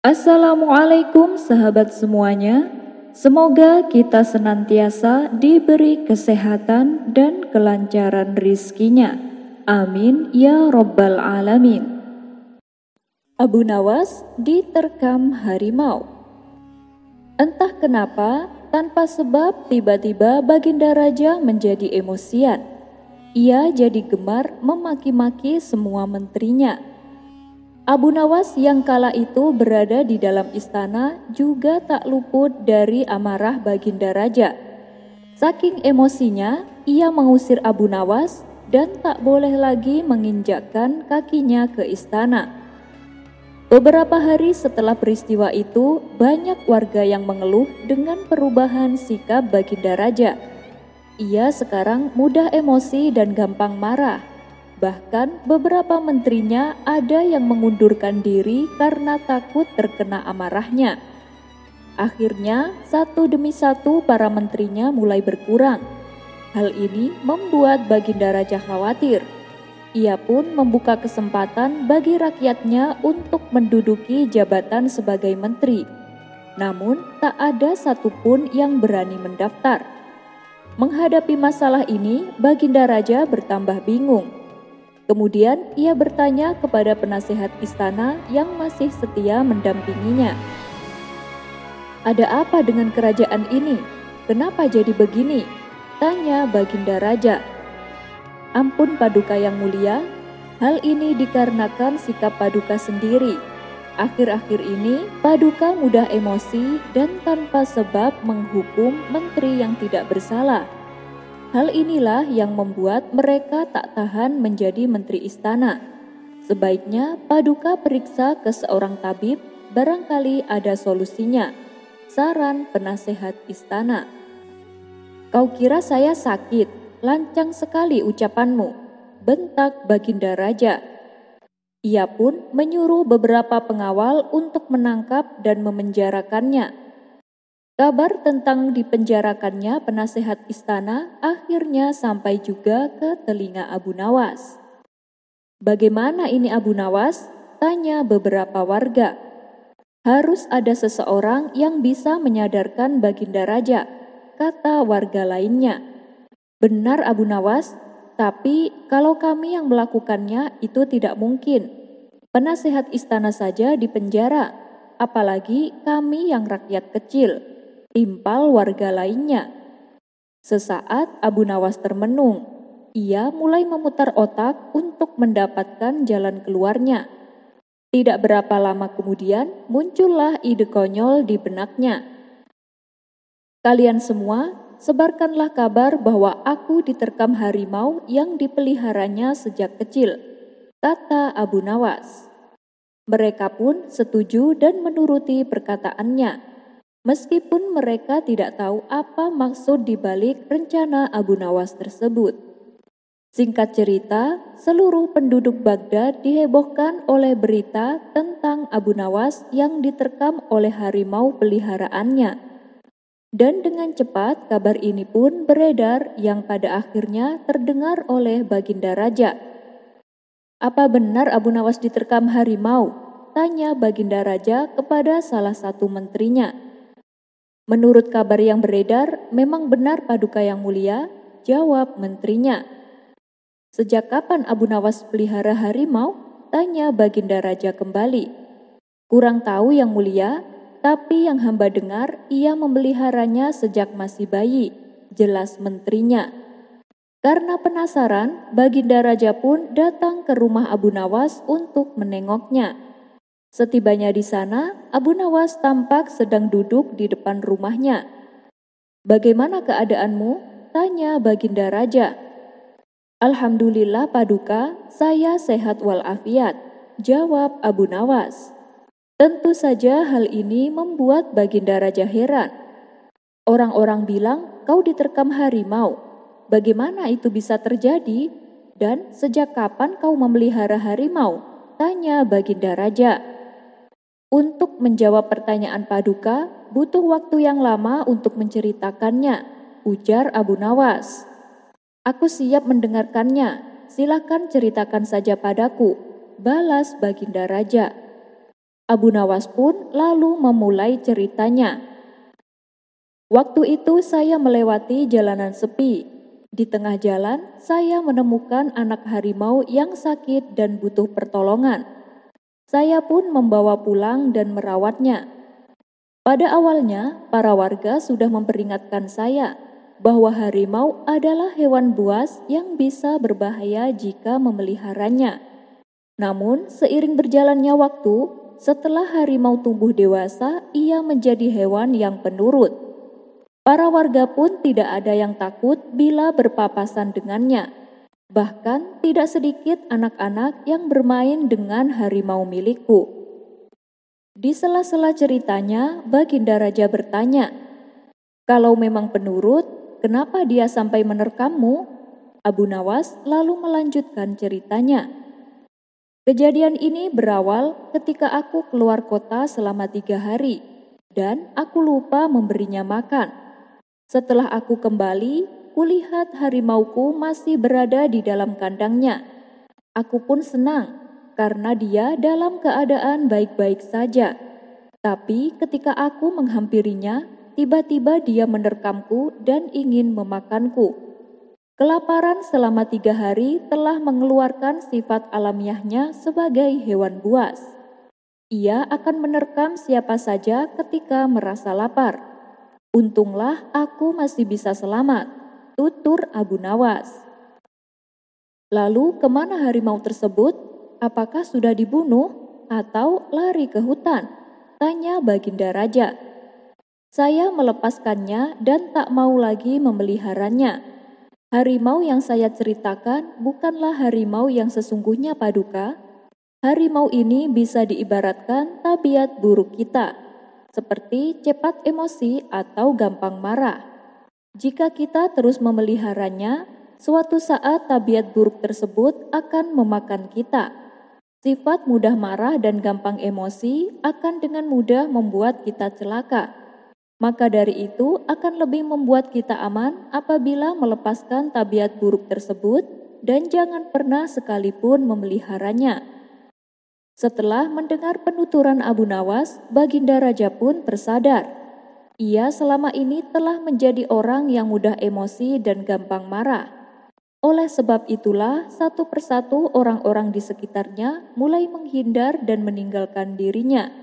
Assalamualaikum sahabat semuanya. Semoga kita senantiasa diberi kesehatan dan kelancaran rizkinya. Amin ya Rabbal Alamin. Abu Nawas diterkam harimau. Entah kenapa, tanpa sebab tiba-tiba Baginda Raja menjadi emosian. Ia jadi gemar memaki-maki semua menterinya. Abu Nawas yang kala itu berada di dalam istana juga tak luput dari amarah Baginda Raja. Saking emosinya, ia mengusir Abu Nawas dan tak boleh lagi menginjakkan kakinya ke istana. Beberapa hari setelah peristiwa itu, banyak warga yang mengeluh dengan perubahan sikap Baginda Raja. Ia sekarang mudah emosi dan gampang marah. Bahkan beberapa menterinya ada yang mengundurkan diri karena takut terkena amarahnya. Akhirnya, satu demi satu para menterinya mulai berkurang. Hal ini membuat Baginda Raja khawatir. Ia pun membuka kesempatan bagi rakyatnya untuk menduduki jabatan sebagai menteri. Namun, tak ada satupun yang berani mendaftar. Menghadapi masalah ini, Baginda Raja bertambah bingung. Kemudian ia bertanya kepada penasehat istana yang masih setia mendampinginya. "Ada apa dengan kerajaan ini? Kenapa jadi begini?" tanya Baginda Raja. "Ampun Paduka yang mulia, hal ini dikarenakan sikap Paduka sendiri. Akhir-akhir ini Paduka mudah emosi dan tanpa sebab menghukum menteri yang tidak bersalah. Hal inilah yang membuat mereka tak tahan menjadi menteri istana. Sebaiknya Paduka periksa ke seorang tabib, barangkali ada solusinya," saran penasehat istana. "Kau kira saya sakit? Lancang sekali ucapanmu," bentak Baginda Raja. Ia pun menyuruh beberapa pengawal untuk menangkap dan memenjarakannya. Kabar tentang dipenjarakannya penasehat istana akhirnya sampai juga ke telinga Abu Nawas. "Bagaimana ini Abu Nawas?" tanya beberapa warga. "Harus ada seseorang yang bisa menyadarkan Baginda Raja," kata warga lainnya. "Benar Abu Nawas, tapi kalau kami yang melakukannya itu tidak mungkin. Penasehat istana saja dipenjara, apalagi kami yang rakyat kecil," timpal warga lainnya. Sesaat Abu Nawas termenung. Ia mulai memutar otak untuk mendapatkan jalan keluarnya. Tidak berapa lama kemudian muncullah ide konyol di benaknya. "Kalian semua, sebarkanlah kabar bahwa aku diterkam harimau yang dipeliharanya sejak kecil," kata Abu Nawas. Mereka pun setuju dan menuruti perkataannya. Meskipun mereka tidak tahu apa maksud dibalik rencana Abu Nawas tersebut. Singkat cerita, seluruh penduduk Baghdad dihebohkan oleh berita tentang Abu Nawas yang diterkam oleh harimau peliharaannya. Dan dengan cepat kabar ini pun beredar yang pada akhirnya terdengar oleh Baginda Raja. "Apa benar Abu Nawas diterkam harimau?" tanya Baginda Raja kepada salah satu menterinya. "Menurut kabar yang beredar, memang benar Paduka yang mulia," jawab menterinya. "Sejak kapan Abu Nawas pelihara harimau?" tanya Baginda Raja kembali. "Kurang tahu yang mulia, tapi yang hamba dengar ia memeliharanya sejak masih bayi," jelas menterinya. Karena penasaran, Baginda Raja pun datang ke rumah Abu Nawas untuk menengoknya. Setibanya di sana, Abu Nawas tampak sedang duduk di depan rumahnya. "Bagaimana keadaanmu?" tanya Baginda Raja. "Alhamdulillah Paduka, saya sehat walafiat," jawab Abu Nawas. Tentu saja hal ini membuat Baginda Raja heran. "Orang-orang bilang kau diterkam harimau. Bagaimana itu bisa terjadi? Dan sejak kapan kau memelihara harimau?" tanya Baginda Raja. "Untuk menjawab pertanyaan Paduka, butuh waktu yang lama untuk menceritakannya," ujar Abu Nawas. "Aku siap mendengarkannya, silakan ceritakan saja padaku," balas Baginda Raja. Abu Nawas pun lalu memulai ceritanya. Waktu itu saya melewati jalanan sepi. Di tengah jalan, saya menemukan anak harimau yang sakit dan butuh pertolongan. Saya pun membawa pulang dan merawatnya. Pada awalnya, para warga sudah memperingatkan saya bahwa harimau adalah hewan buas yang bisa berbahaya jika memeliharanya. Namun, seiring berjalannya waktu, setelah harimau tumbuh dewasa, ia menjadi hewan yang penurut. Para warga pun tidak ada yang takut bila berpapasan dengannya. Bahkan tidak sedikit anak-anak yang bermain dengan harimau milikku. Di sela-sela ceritanya, Baginda Raja bertanya, "Kalau memang penurut, kenapa dia sampai menerkammu?" Abu Nawas lalu melanjutkan ceritanya. Kejadian ini berawal ketika aku keluar kota selama 3 hari dan aku lupa memberinya makan. Setelah aku kembali, kulihat harimauku masih berada di dalam kandangnya. Aku pun senang karena dia dalam keadaan baik-baik saja. Tapi ketika aku menghampirinya, tiba-tiba dia menerkamku dan ingin memakanku. Kelaparan selama 3 hari telah mengeluarkan sifat alamiahnya sebagai hewan buas. Ia akan menerkam siapa saja ketika merasa lapar. Untunglah aku masih bisa selamat, tutur Abu Nawas. Lalu kemana harimau tersebut? Apakah sudah dibunuh atau lari ke hutan? Tanya Baginda Raja. Saya melepaskannya dan tak mau lagi memeliharanya. Harimau yang saya ceritakan bukanlah harimau yang sesungguhnya Paduka. Harimau ini bisa diibaratkan tabiat buruk kita, seperti cepat emosi atau gampang marah. Jika kita terus memeliharanya, suatu saat tabiat buruk tersebut akan memakan kita. Sifat mudah marah dan gampang emosi akan dengan mudah membuat kita celaka. Maka dari itu akan lebih membuat kita aman apabila melepaskan tabiat buruk tersebut dan jangan pernah sekalipun memeliharanya. Setelah mendengar penuturan Abu Nawas, Baginda Raja pun tersadar. Ia selama ini telah menjadi orang yang mudah emosi dan gampang marah. Oleh sebab itulah, satu persatu orang-orang di sekitarnya mulai menghindar dan meninggalkan dirinya.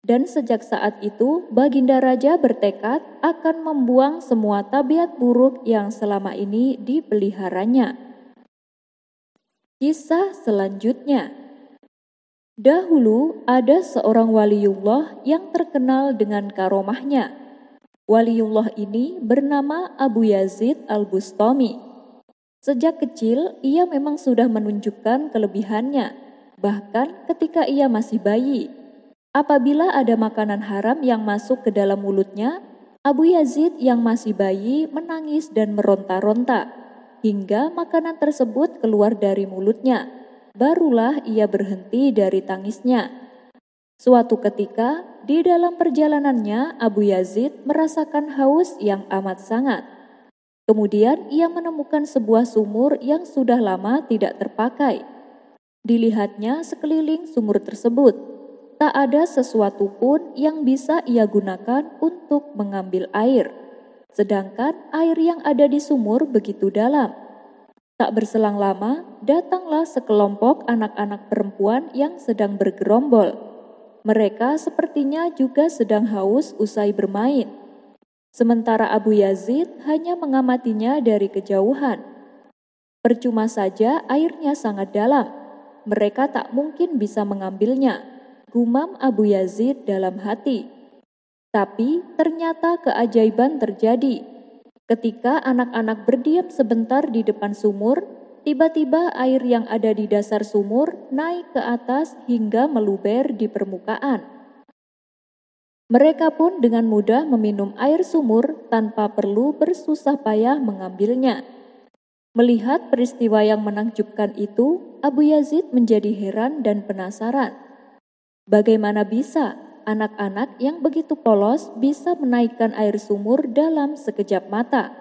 Dan sejak saat itu, Baginda Raja bertekad akan membuang semua tabiat buruk yang selama ini dipeliharanya. Kisah selanjutnya. Dahulu ada seorang waliullah yang terkenal dengan karomahnya. Waliullah ini bernama Abu Yazid Al-Bustami. Sejak kecil ia memang sudah menunjukkan kelebihannya, bahkan ketika ia masih bayi. Apabila ada makanan haram yang masuk ke dalam mulutnya, Abu Yazid yang masih bayi menangis dan meronta-ronta, hingga makanan tersebut keluar dari mulutnya. Barulah ia berhenti dari tangisnya. Suatu ketika, di dalam perjalanannya Abu Yazid merasakan haus yang amat sangat. Kemudian ia menemukan sebuah sumur yang sudah lama tidak terpakai. Dilihatnya sekeliling sumur tersebut. Tak ada sesuatu pun yang bisa ia gunakan untuk mengambil air. Sedangkan air yang ada di sumur begitu dalam. Tak berselang lama, datanglah sekelompok anak-anak perempuan yang sedang bergerombol. Mereka sepertinya juga sedang haus usai bermain. Sementara Abu Yazid hanya mengamatinya dari kejauhan. Percuma saja airnya sangat dalam. Mereka tak mungkin bisa mengambilnya, gumam Abu Yazid dalam hati. Tapi ternyata keajaiban terjadi. Ketika anak-anak berdiam sebentar di depan sumur, tiba-tiba air yang ada di dasar sumur naik ke atas hingga meluber di permukaan. Mereka pun dengan mudah meminum air sumur tanpa perlu bersusah payah mengambilnya. Melihat peristiwa yang menakjubkan itu, Abu Yazid menjadi heran dan penasaran. Bagaimana bisa anak-anak yang begitu polos bisa menaikkan air sumur dalam sekejap mata?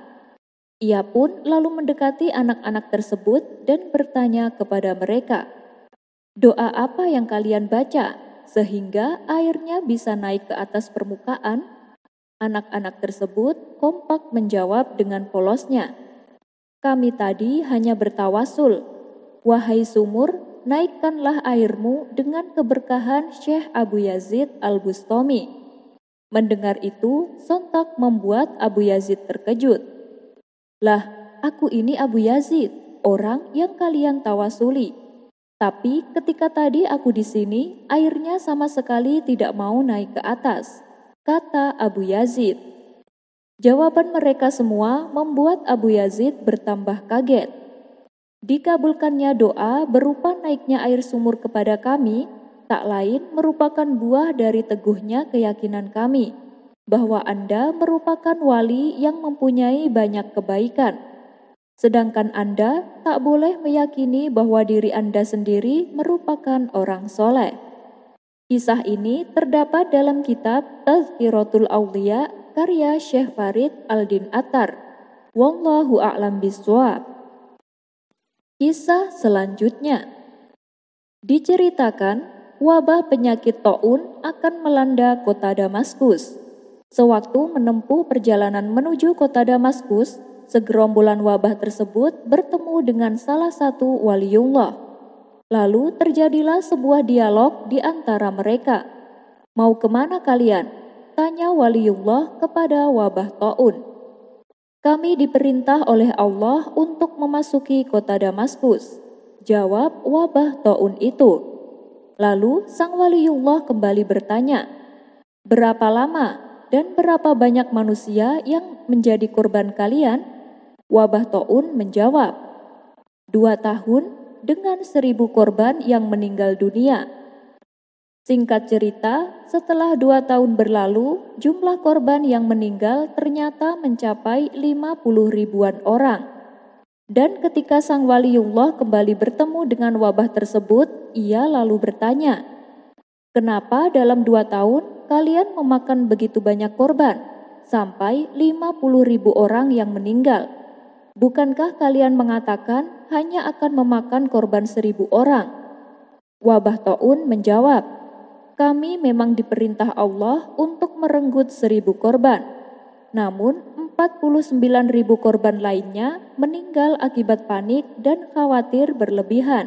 Ia pun lalu mendekati anak-anak tersebut dan bertanya kepada mereka, "Doa apa yang kalian baca sehingga airnya bisa naik ke atas permukaan? Anak-anak tersebut kompak menjawab dengan polosnya, kami tadi hanya bertawasul. Wahai sumur, naikkanlah airmu dengan keberkahan Syekh Abu Yazid Al-Bustami. Mendengar itu, sontak membuat Abu Yazid terkejut. Lah, aku ini Abu Yazid, orang yang kalian tawasuli. Tapi ketika tadi aku di sini, airnya sama sekali tidak mau naik ke atas, kata Abu Yazid. Jawaban mereka semua membuat Abu Yazid bertambah kaget. Dikabulkannya doa berupa naiknya air sumur kepada kami, tak lain merupakan buah dari teguhnya keyakinan kami, bahwa Anda merupakan wali yang mempunyai banyak kebaikan. Sedangkan Anda tak boleh meyakini bahwa diri Anda sendiri merupakan orang soleh. Kisah ini terdapat dalam kitab Tazkiratul Awliya karya Syekh Farid Al-Din Attar. Wallahu a'lam bishawab. Kisah selanjutnya. Diceritakan, wabah penyakit taun akan melanda kota Damaskus. Sewaktu menempuh perjalanan menuju kota Damaskus, segerombolan wabah tersebut bertemu dengan salah satu waliullah. Lalu terjadilah sebuah dialog di antara mereka. Mau kemana kalian? Tanya waliullah kepada wabah taun. Kami diperintah oleh Allah untuk memasuki kota Damaskus, jawab wabah taun itu. Lalu sang waliullah kembali bertanya, berapa lama dan berapa banyak manusia yang menjadi korban kalian? Wabah taun menjawab, 2 tahun dengan 1000 korban yang meninggal dunia. Singkat cerita, setelah 2 tahun berlalu, jumlah korban yang meninggal ternyata mencapai 50 ribuan orang. Dan ketika sang waliullah kembali bertemu dengan wabah tersebut, ia lalu bertanya, kenapa dalam 2 tahun kalian memakan begitu banyak korban, sampai 50 ribu orang yang meninggal? Bukankah kalian mengatakan hanya akan memakan korban 1000 orang? Wabah taun menjawab, kami memang diperintah Allah untuk merenggut 1000 korban. Namun 49.000 korban lainnya meninggal akibat panik dan khawatir berlebihan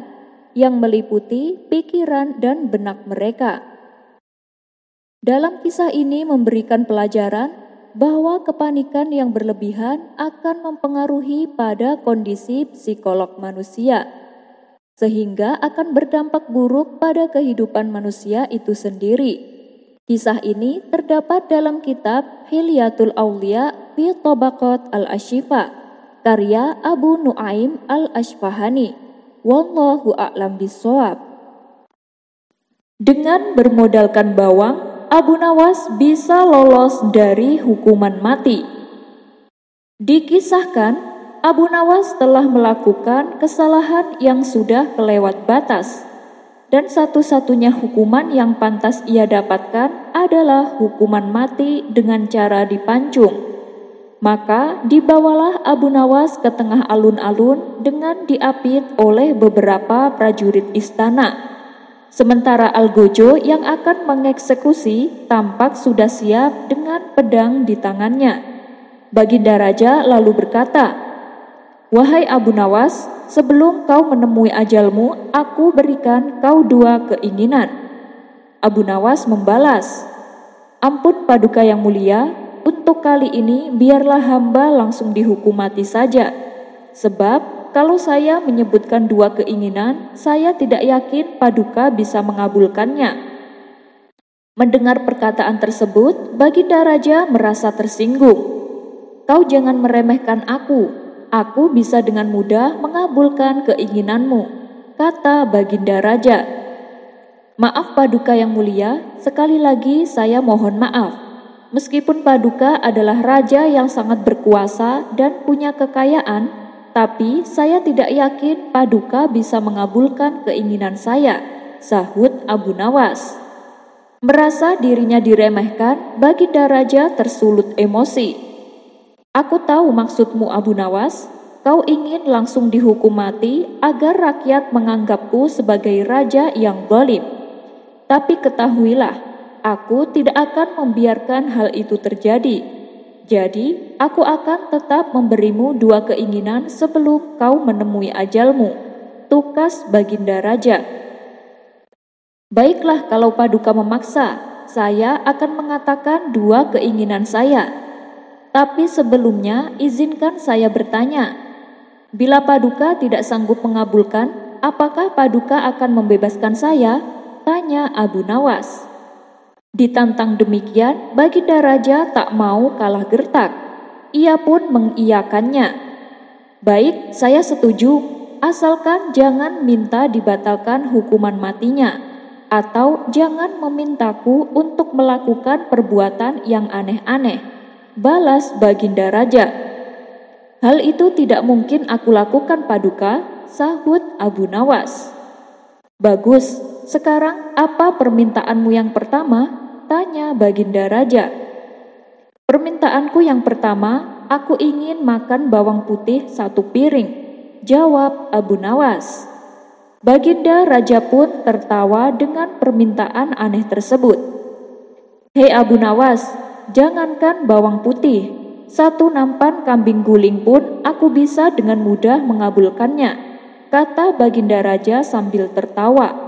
yang meliputi pikiran dan benak mereka. Dalam kisah ini memberikan pelajaran bahwa kepanikan yang berlebihan akan mempengaruhi pada kondisi psikolog manusia, sehingga akan berdampak buruk pada kehidupan manusia itu sendiri. Kisah ini terdapat dalam kitab Hilyatul Awliya fi Tabaqat Al-Ashifa karya Abu Nuaim Al-Asfahani. Wallahu a'lam bishawab. Dengan bermodalkan bawang, Abu Nawas bisa lolos dari hukuman mati. Dikisahkan, Abu Nawas telah melakukan kesalahan yang sudah kelewat batas, dan satu-satunya hukuman yang pantas ia dapatkan adalah hukuman mati dengan cara dipancung. Maka dibawalah Abu Nawas ke tengah alun-alun dengan diapit oleh beberapa prajurit istana. Sementara Algojo yang akan mengeksekusi tampak sudah siap dengan pedang di tangannya. Baginda Raja lalu berkata, wahai Abu Nawas, sebelum kau menemui ajalmu, aku berikan kau 2 keinginan. Abu Nawas membalas, ampun Paduka yang mulia, untuk kali ini biarlah hamba langsung dihukum mati saja. Sebab kalau saya menyebutkan 2 keinginan, saya tidak yakin Paduka bisa mengabulkannya. Mendengar perkataan tersebut, Baginda Raja merasa tersinggung. Kau jangan meremehkan aku. Aku bisa dengan mudah mengabulkan keinginanmu, kata Baginda Raja. Maaf Paduka yang mulia, sekali lagi saya mohon maaf. Meskipun Paduka adalah raja yang sangat berkuasa dan punya kekayaan, tapi saya tidak yakin Paduka bisa mengabulkan keinginan saya, sahut Abu Nawas. Merasa dirinya diremehkan, Baginda Raja tersulut emosi. Aku tahu maksudmu Abu Nawas, kau ingin langsung dihukum mati agar rakyat menganggapku sebagai raja yang zalim. Tapi ketahuilah, aku tidak akan membiarkan hal itu terjadi. Jadi, aku akan tetap memberimu 2 keinginan sebelum kau menemui ajalmu. Tukas Baginda Raja. Baiklah kalau Paduka memaksa, saya akan mengatakan 2 keinginan saya. Tapi sebelumnya izinkan saya bertanya. Bila Paduka tidak sanggup mengabulkan, apakah Paduka akan membebaskan saya? Tanya Abu Nawas. Ditantang demikian, Baginda Raja tak mau kalah gertak. Ia pun mengiyakannya. Baik, saya setuju, asalkan jangan minta dibatalkan hukuman matinya, atau jangan memintaku untuk melakukan perbuatan yang aneh-aneh. Balas Baginda Raja. Hal itu tidak mungkin aku lakukan, Paduka, sahut Abu Nawas. Bagus, sekarang apa permintaanmu yang pertama? Tanya Baginda Raja. Permintaanku yang pertama, aku ingin makan bawang putih 1 piring, jawab Abu Nawas. Baginda Raja pun tertawa dengan permintaan aneh tersebut. Hei Abu Nawas, jangankan bawang putih, 1 nampan kambing guling pun aku bisa dengan mudah mengabulkannya, kata Baginda Raja sambil tertawa.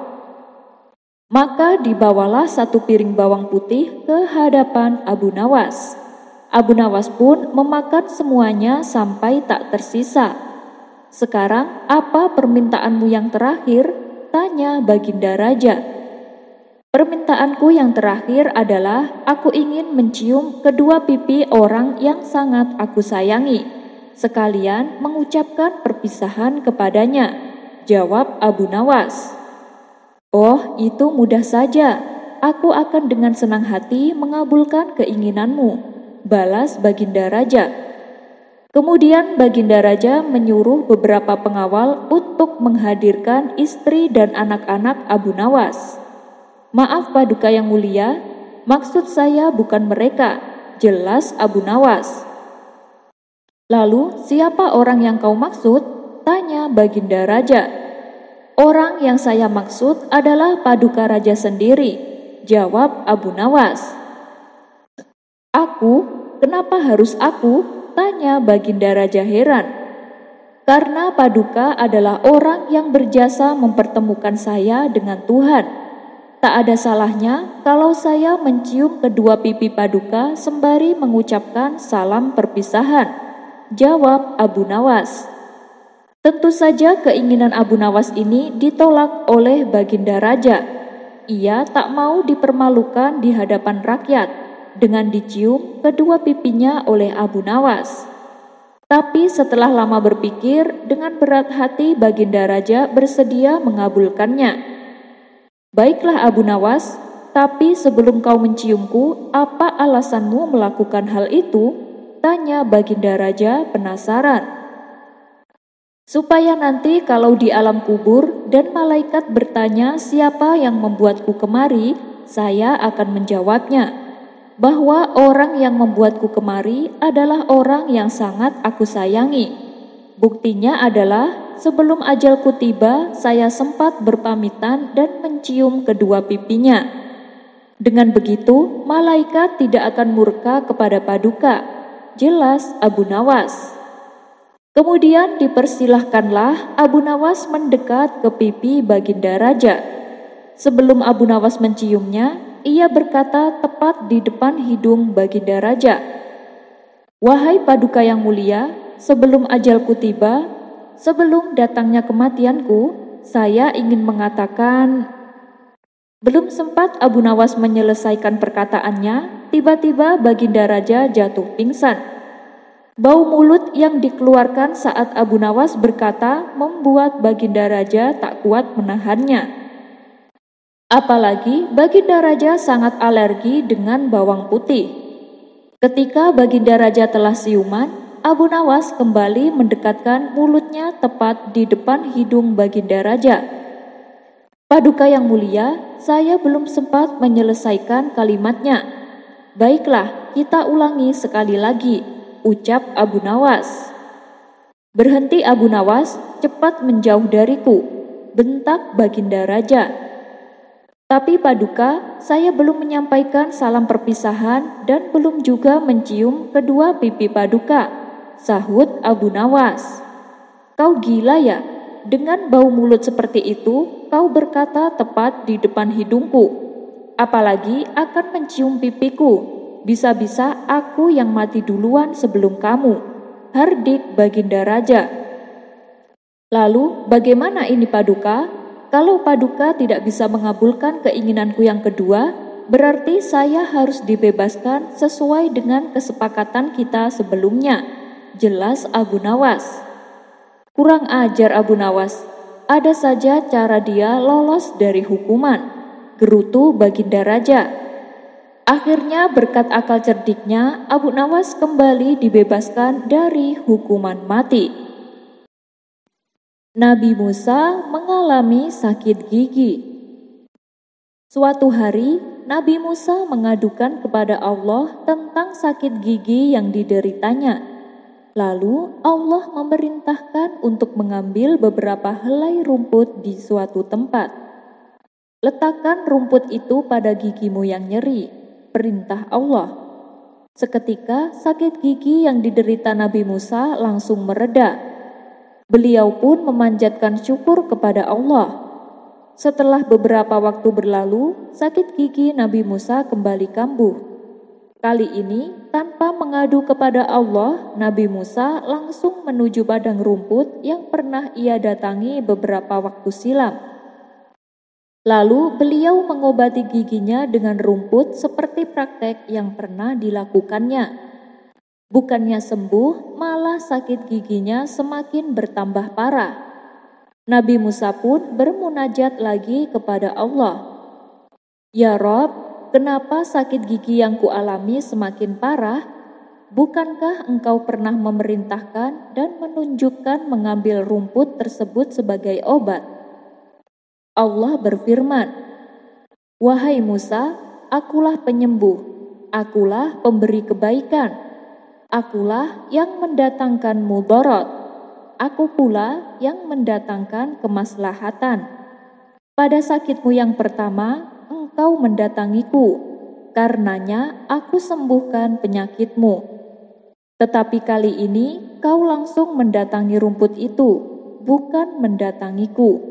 Maka dibawalah 1 piring bawang putih ke hadapan Abu Nawas. Abu Nawas pun memakan semuanya sampai tak tersisa. Sekarang apa permintaanmu yang terakhir? Tanya Baginda Raja. Permintaanku yang terakhir adalah aku ingin mencium kedua pipi orang yang sangat aku sayangi, sekalian mengucapkan perpisahan kepadanya, jawab Abu Nawas. Oh, itu mudah saja. Aku akan dengan senang hati mengabulkan keinginanmu, balas Baginda Raja. Kemudian Baginda Raja menyuruh beberapa pengawal untuk menghadirkan istri dan anak-anak Abu Nawas. Maaf Paduka yang mulia, maksud saya bukan mereka, jelas Abu Nawas. Lalu siapa orang yang kau maksud? Tanya Baginda Raja. Orang yang saya maksud adalah Paduka Raja sendiri, jawab Abu Nawas. Aku? Kenapa harus aku? Tanya Baginda Raja heran. Karena Paduka adalah orang yang berjasa mempertemukan saya dengan Tuhan. Tak ada salahnya kalau saya mencium kedua pipi Paduka sembari mengucapkan salam perpisahan, jawab Abu Nawas. Tentu saja keinginan Abu Nawas ini ditolak oleh Baginda Raja. Ia tak mau dipermalukan di hadapan rakyat dengan dicium kedua pipinya oleh Abu Nawas. Tapi setelah lama berpikir, dengan berat hati Baginda Raja bersedia mengabulkannya. Baiklah Abu Nawas, tapi sebelum kau menciumku, apa alasanmu melakukan hal itu? Tanya Baginda Raja penasaran. Supaya nanti kalau di alam kubur dan malaikat bertanya siapa yang membuatku kemari, saya akan menjawabnya, bahwa orang yang membuatku kemari adalah orang yang sangat aku sayangi. Buktinya adalah sebelum ajalku tiba, saya sempat berpamitan dan mencium kedua pipinya. Dengan begitu, malaikat tidak akan murka kepada Paduka, jelas Abu Nawas. Kemudian dipersilahkanlah Abu Nawas mendekat ke pipi Baginda Raja. Sebelum Abu Nawas menciumnya, ia berkata tepat di depan hidung Baginda Raja. Wahai Paduka yang mulia, sebelum ajalku tiba, sebelum datangnya kematianku, saya ingin mengatakan... Belum sempat Abu Nawas menyelesaikan perkataannya, tiba-tiba Baginda Raja jatuh pingsan. Bau mulut yang dikeluarkan saat Abu Nawas berkata membuat Baginda Raja tak kuat menahannya. Apalagi Baginda Raja sangat alergi dengan bawang putih. Ketika Baginda Raja telah siuman, Abu Nawas kembali mendekatkan mulutnya tepat di depan hidung Baginda Raja. Paduka yang mulia, saya belum sempat menyelesaikan kalimatnya. Baiklah, kita ulangi sekali lagi, ucap Abu Nawas. Berhenti Abu Nawas, cepat menjauh dariku, bentak Baginda Raja. Tapi Paduka, saya belum menyampaikan salam perpisahan dan belum juga mencium kedua pipi Paduka, sahut Abu Nawas. Kau gila ya? Dengan bau mulut seperti itu, kau berkata tepat di depan hidungku. Apalagi akan mencium pipiku. Bisa-bisa aku yang mati duluan sebelum kamu. Hardik Baginda Raja. Lalu bagaimana ini Paduka? Kalau Paduka tidak bisa mengabulkan keinginanku yang kedua, berarti saya harus dibebaskan sesuai dengan kesepakatan kita sebelumnya. Jelas Abu Nawas. Kurang ajar Abu Nawas. Ada saja cara dia lolos dari hukuman. Gerutu Baginda Raja. Akhirnya berkat akal cerdiknya, Abu Nawas kembali dibebaskan dari hukuman mati. Nabi Musa mengalami sakit gigi. Suatu hari, Nabi Musa mengadukan kepada Allah tentang sakit gigi yang dideritanya. Lalu Allah memerintahkan untuk mengambil beberapa helai rumput di suatu tempat. Letakkan rumput itu pada gigimu yang nyeri, perintah Allah. Seketika sakit gigi yang diderita Nabi Musa langsung mereda. Beliau pun memanjatkan syukur kepada Allah. Setelah beberapa waktu berlalu, sakit gigi Nabi Musa kembali kambuh. Kali ini, tanpa mengadu kepada Allah, Nabi Musa langsung menuju padang rumput yang pernah ia datangi beberapa waktu silam. Lalu beliau mengobati giginya dengan rumput seperti praktek yang pernah dilakukannya. Bukannya sembuh, malah sakit giginya semakin bertambah parah. Nabi Musa pun bermunajat lagi kepada Allah. Ya Rob, kenapa sakit gigi yang kualami semakin parah? Bukankah engkau pernah memerintahkan dan menunjukkan mengambil rumput tersebut sebagai obat? Allah berfirman, Wahai Musa, akulah penyembuh, akulah pemberi kebaikan. Akulah yang mendatangkan mudarat, aku pula yang mendatangkan kemaslahatan. Pada sakitmu yang pertama, engkau mendatangiku, karenanya aku sembuhkan penyakitmu. Tetapi kali ini kau langsung mendatangi rumput itu, bukan mendatangiku.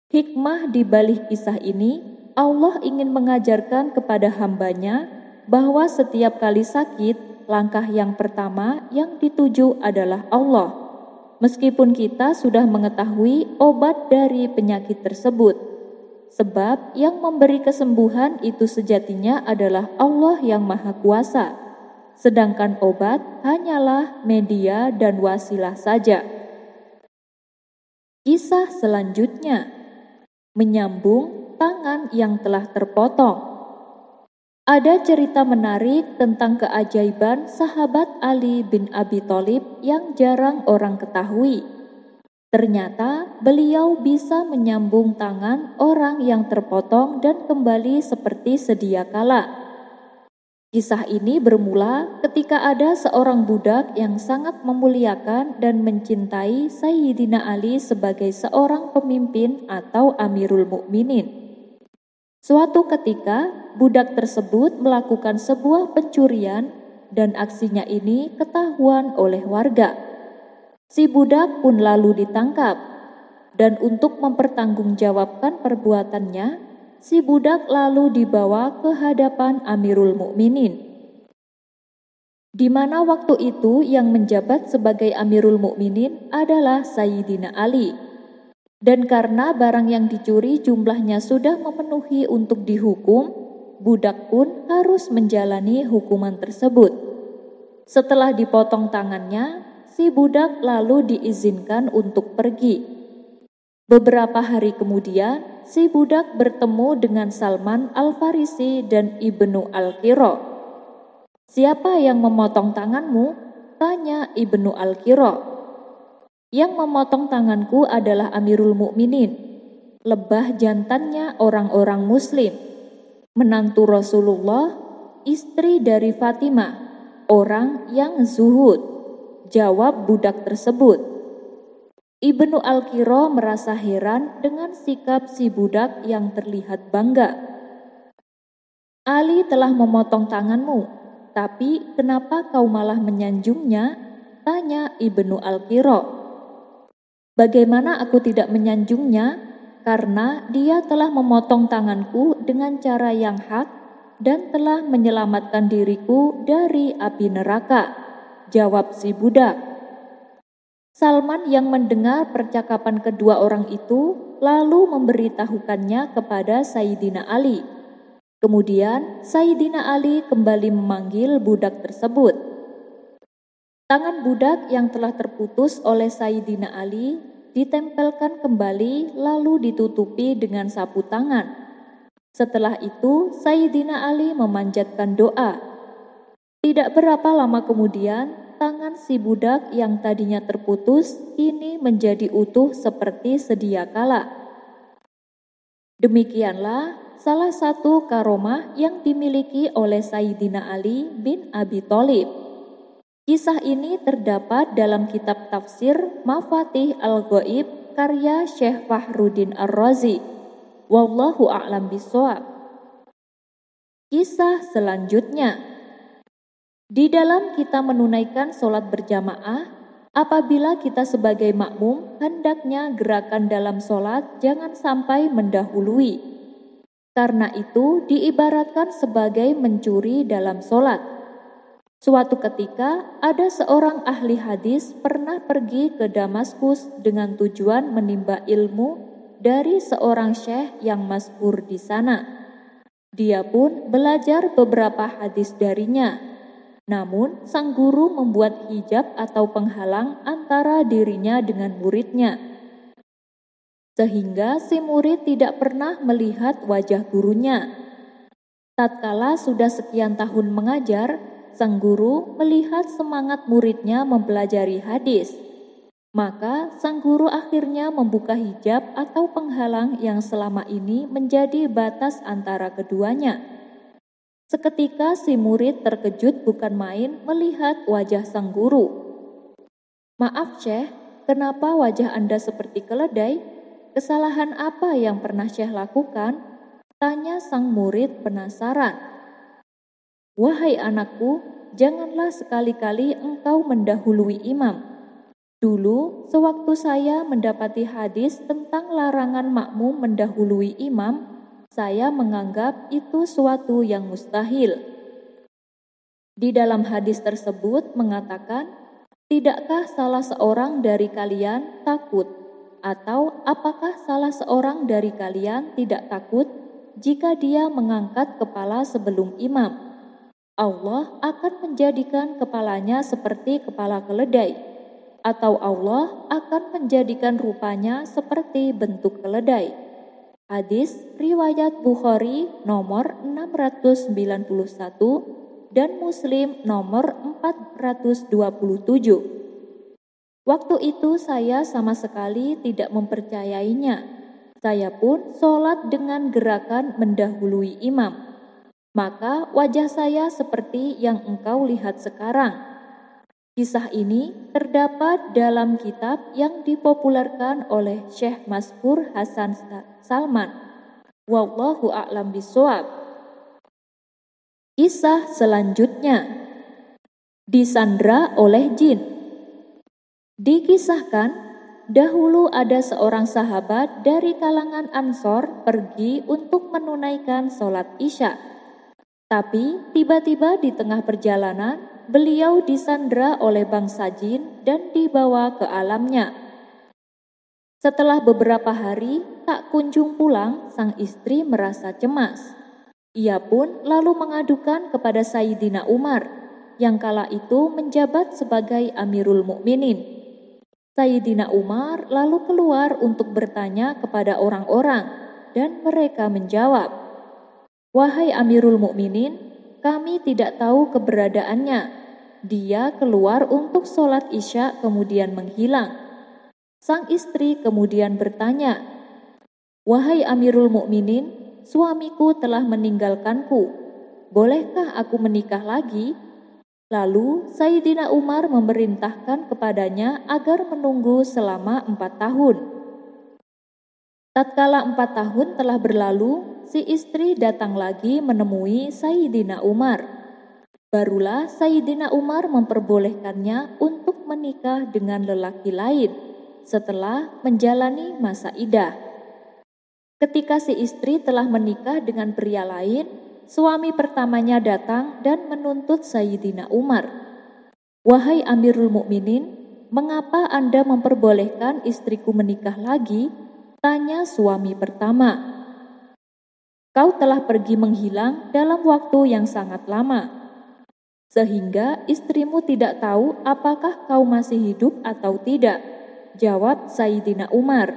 Hikmah di balik kisah ini, Allah ingin mengajarkan kepada hambanya bahwa setiap kali sakit, langkah yang pertama yang dituju adalah Allah, meskipun kita sudah mengetahui obat dari penyakit tersebut. Sebab yang memberi kesembuhan itu sejatinya adalah Allah yang Maha Kuasa, sedangkan obat hanyalah media dan wasilah saja. Kisah selanjutnya, menyambung tangan yang telah terpotong. Ada cerita menarik tentang keajaiban sahabat Ali bin Abi Thalib yang jarang orang ketahui. Ternyata beliau bisa menyambung tangan orang yang terpotong dan kembali seperti sedia kala. Kisah ini bermula ketika ada seorang budak yang sangat memuliakan dan mencintai Sayyidina Ali sebagai seorang pemimpin atau Amirul Mukminin. Suatu ketika, budak tersebut melakukan sebuah pencurian dan aksinya ini ketahuan oleh warga. Si budak pun lalu ditangkap, dan untuk mempertanggungjawabkan perbuatannya, si budak lalu dibawa ke hadapan Amirul Mukminin. Di mana waktu itu yang menjabat sebagai Amirul Mukminin adalah Sayyidina Ali. Dan karena barang yang dicuri jumlahnya sudah memenuhi untuk dihukum, budak pun harus menjalani hukuman tersebut. Setelah dipotong tangannya, si budak lalu diizinkan untuk pergi. Beberapa hari kemudian, si budak bertemu dengan Salman Al-Farisi dan Ibnu Al-Qira. Siapa yang memotong tanganmu? Tanya Ibnu Al-Qira. Yang memotong tanganku adalah Amirul Mukminin, lebah jantannya orang-orang Muslim, menantu Rasulullah, istri dari Fatimah, orang yang zuhud, jawab budak tersebut. Ibnu Al-Qira merasa heran dengan sikap si budak yang terlihat bangga. Ali telah memotong tanganmu, tapi kenapa kau malah menyanjungnya? Tanya Ibnu Al-Qira. Bagaimana aku tidak menyanjungnya? Karena dia telah memotong tanganku dengan cara yang hak dan telah menyelamatkan diriku dari api neraka. Jawab si budak. Salman yang mendengar percakapan kedua orang itu lalu memberitahukannya kepada Sayyidina Ali. Kemudian Sayyidina Ali kembali memanggil budak tersebut. Tangan budak yang telah terputus oleh Sayyidina Ali ditempelkan kembali lalu ditutupi dengan sapu tangan. Setelah itu Sayyidina Ali memanjatkan doa. Tidak berapa lama kemudian, tangan si budak yang tadinya terputus kini menjadi utuh seperti sedia kala. Demikianlah salah satu karomah yang dimiliki oleh Sayyidina Ali bin Abi Thalib. Kisah ini terdapat dalam kitab tafsir Mafatih Al-Ghaib karya Syekh Fahruddin Ar-Razi. Wallahu a'lam bishawab. Kisah selanjutnya. Di dalam kita menunaikan sholat berjamaah, apabila kita sebagai makmum, hendaknya gerakan dalam sholat jangan sampai mendahului. Karena itu diibaratkan sebagai mencuri dalam sholat. Suatu ketika ada seorang ahli hadis pernah pergi ke Damaskus dengan tujuan menimba ilmu dari seorang syekh yang masyhur di sana. Dia pun belajar beberapa hadis darinya. Namun, sang guru membuat hijab atau penghalang antara dirinya dengan muridnya. Sehingga si murid tidak pernah melihat wajah gurunya. Tatkala sudah sekian tahun mengajar, sang guru melihat semangat muridnya mempelajari hadis. Maka sang guru akhirnya membuka hijab atau penghalang yang selama ini menjadi batas antara keduanya. Seketika si murid terkejut bukan main melihat wajah sang guru. Maaf Syekh, kenapa wajah Anda seperti keledai? Kesalahan apa yang pernah Syekh lakukan? Tanya sang murid penasaran. Wahai anakku, janganlah sekali-kali engkau mendahului imam. Dulu, sewaktu saya mendapati hadis tentang larangan makmum mendahului imam, saya menganggap itu suatu yang mustahil. Di dalam hadis tersebut mengatakan, tidakkah salah seorang dari kalian takut? Atau apakah salah seorang dari kalian tidak takut jika dia mengangkat kepala sebelum imam? Allah akan menjadikan kepalanya seperti kepala keledai, atau Allah akan menjadikan rupanya seperti bentuk keledai. Hadis riwayat Bukhari nomor 691 dan Muslim nomor 427. Waktu itu saya sama sekali tidak mempercayainya. Saya pun sholat dengan gerakan mendahului imam. Maka wajah saya seperti yang engkau lihat sekarang. Kisah ini terdapat dalam kitab yang dipopulerkan oleh Syekh Masyhur Hasan Salman. Wallahu a'lam bishawab. Kisah selanjutnya. Disandra oleh jin. Dikisahkan, dahulu ada seorang sahabat dari kalangan Ansor pergi untuk menunaikan sholat Isya. Tapi tiba-tiba di tengah perjalanan, beliau disandra oleh bangsa jin dan dibawa ke alamnya. Setelah beberapa hari tak kunjung pulang, sang istri merasa cemas. Ia pun lalu mengadukan kepada Sayyidina Umar, yang kala itu menjabat sebagai Amirul Mukminin. Sayyidina Umar lalu keluar untuk bertanya kepada orang-orang, dan mereka menjawab, "Wahai Amirul Mukminin, kami tidak tahu keberadaannya. Dia keluar untuk sholat Isya kemudian menghilang." Sang istri kemudian bertanya, "Wahai Amirul Mukminin, suamiku telah meninggalkanku. Bolehkah aku menikah lagi?" Lalu Sayyidina Umar memerintahkan kepadanya agar menunggu selama 4 tahun. Tatkala 4 tahun telah berlalu, si istri datang lagi menemui Sayyidina Umar. Barulah Sayyidina Umar memperbolehkannya untuk menikah dengan lelaki lain setelah menjalani masa iddah. Ketika si istri telah menikah dengan pria lain, suami pertamanya datang dan menuntut Sayyidina Umar. "Wahai Amirul Mukminin, mengapa Anda memperbolehkan istriku menikah lagi?" tanya suami pertama. "Kau telah pergi menghilang dalam waktu yang sangat lama, sehingga istrimu tidak tahu apakah kau masih hidup atau tidak," jawab Sayyidina Umar.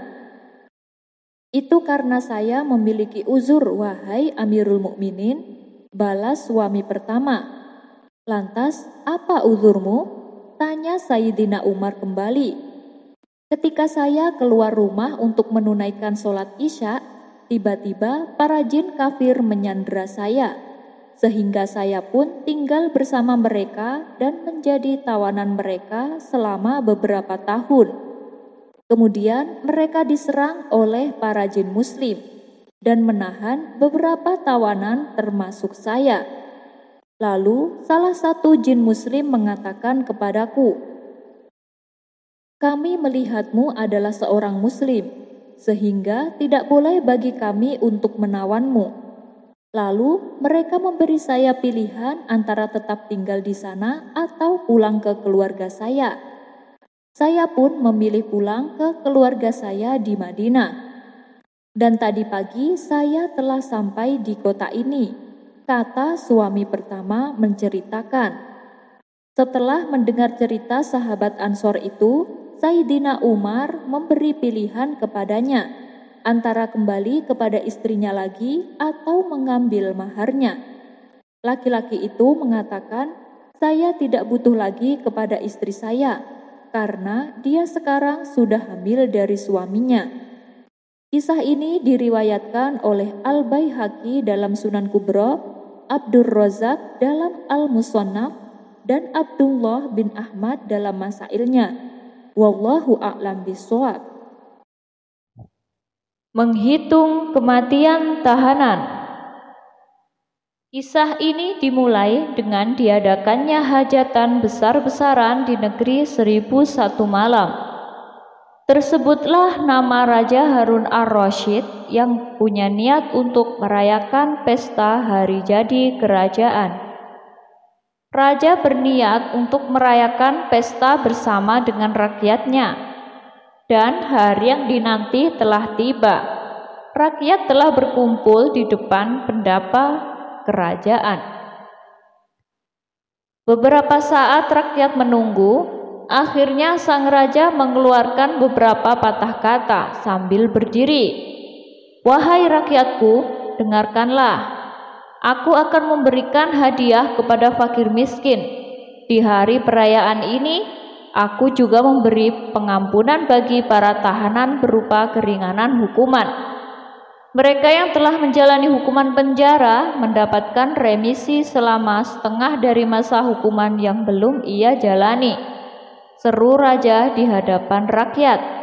"Itu karena saya memiliki uzur, wahai Amirul Mukminin," balas suami pertama. "Lantas, apa uzurmu?" tanya Sayyidina Umar kembali. "Ketika saya keluar rumah untuk menunaikan sholat Isya, tiba-tiba para jin kafir menyandera saya, sehingga saya pun tinggal bersama mereka dan menjadi tawanan mereka selama beberapa tahun. Kemudian mereka diserang oleh para jin muslim dan menahan beberapa tawanan termasuk saya. Lalu salah satu jin muslim mengatakan kepadaku, 'Kami melihatmu adalah seorang muslim, sehingga tidak boleh bagi kami untuk menawanmu.' Lalu mereka memberi saya pilihan antara tetap tinggal di sana atau pulang ke keluarga saya. Saya pun memilih pulang ke keluarga saya di Madinah. Dan tadi pagi saya telah sampai di kota ini," kata suami pertama menceritakan. Setelah mendengar cerita sahabat Ansor itu, Sayyidina Umar memberi pilihan kepadanya antara kembali kepada istrinya lagi atau mengambil maharnya. Laki-laki itu mengatakan, "Saya tidak butuh lagi kepada istri saya, karena dia sekarang sudah hamil dari suaminya." Kisah ini diriwayatkan oleh Al-Baihaqi dalam Sunan Kubra, Abdur Razak dalam Al-Musannaf, dan Abdullah bin Ahmad dalam Masailnya. Wallahu a'lam bishawab. Menghitung kematian tahanan. Kisah ini dimulai dengan diadakannya hajatan besar-besaran di negeri 1001 malam. Tersebutlah nama Raja Harun ar-Rasyid yang punya niat untuk merayakan pesta hari jadi kerajaan. Raja berniat untuk merayakan pesta bersama dengan rakyatnya, dan hari yang dinanti telah tiba. Rakyat telah berkumpul di depan pendapa kerajaan. Beberapa saat rakyat menunggu, akhirnya sang raja mengeluarkan beberapa patah kata sambil berdiri. "Wahai rakyatku, dengarkanlah. Aku akan memberikan hadiah kepada fakir miskin. Di hari perayaan ini, aku juga memberi pengampunan bagi para tahanan berupa keringanan hukuman. Mereka yang telah menjalani hukuman penjara mendapatkan remisi selama setengah dari masa hukuman yang belum ia jalani," seru raja di hadapan rakyat.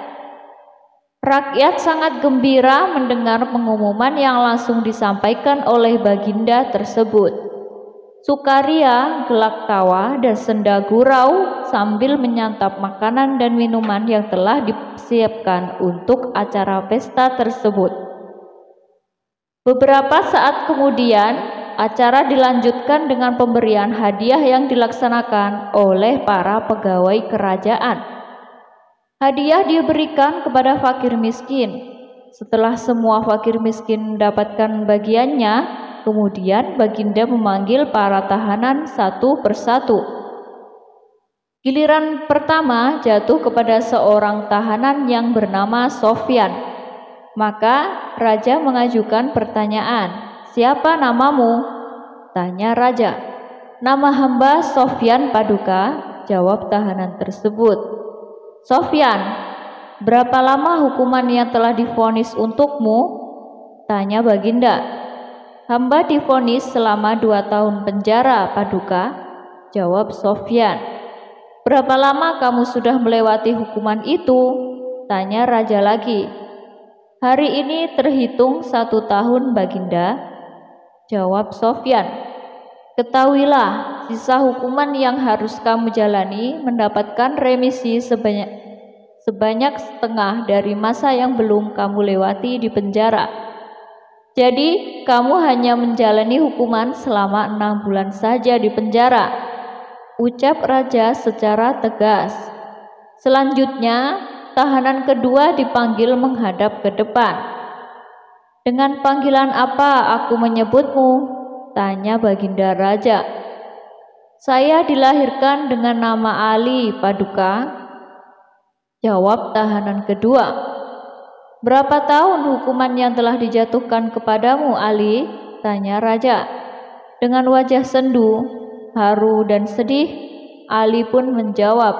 Rakyat sangat gembira mendengar pengumuman yang langsung disampaikan oleh baginda tersebut. Sukaria, gelak tawa, dan senda gurau sambil menyantap makanan dan minuman yang telah disiapkan untuk acara pesta tersebut. Beberapa saat kemudian, acara dilanjutkan dengan pemberian hadiah yang dilaksanakan oleh para pegawai kerajaan. Hadiah diberikan kepada fakir miskin. Setelah semua fakir miskin mendapatkan bagiannya, kemudian baginda memanggil para tahanan satu persatu. Giliran pertama jatuh kepada seorang tahanan yang bernama Sofyan. Maka raja mengajukan pertanyaan, "Siapa namamu?" tanya raja. "Nama hamba Sofyan Paduka," jawab tahanan tersebut. "Sofyan, berapa lama hukuman yang telah divonis untukmu?" tanya baginda. "Hamba divonis selama 2 tahun penjara, Paduka." jawab Sofyan. Berapa lama kamu sudah melewati hukuman itu? Tanya raja lagi. Hari ini terhitung 1 tahun, Baginda, jawab Sofyan. Ketahuilah, sisa hukuman yang harus kamu jalani mendapatkan remisi sebanyak setengah dari masa yang belum kamu lewati di penjara. Jadi, kamu hanya menjalani hukuman selama 6 bulan saja di penjara, ucap raja secara tegas. Selanjutnya, tahanan kedua dipanggil menghadap ke depan. Dengan panggilan apa aku menyebutmu? Tanya Baginda Raja. Saya dilahirkan dengan nama Ali, Paduka, jawab tahanan kedua. Berapa tahun hukuman yang telah dijatuhkan kepadamu, Ali? Tanya raja. Dengan wajah sendu, haru dan sedih, Ali pun menjawab,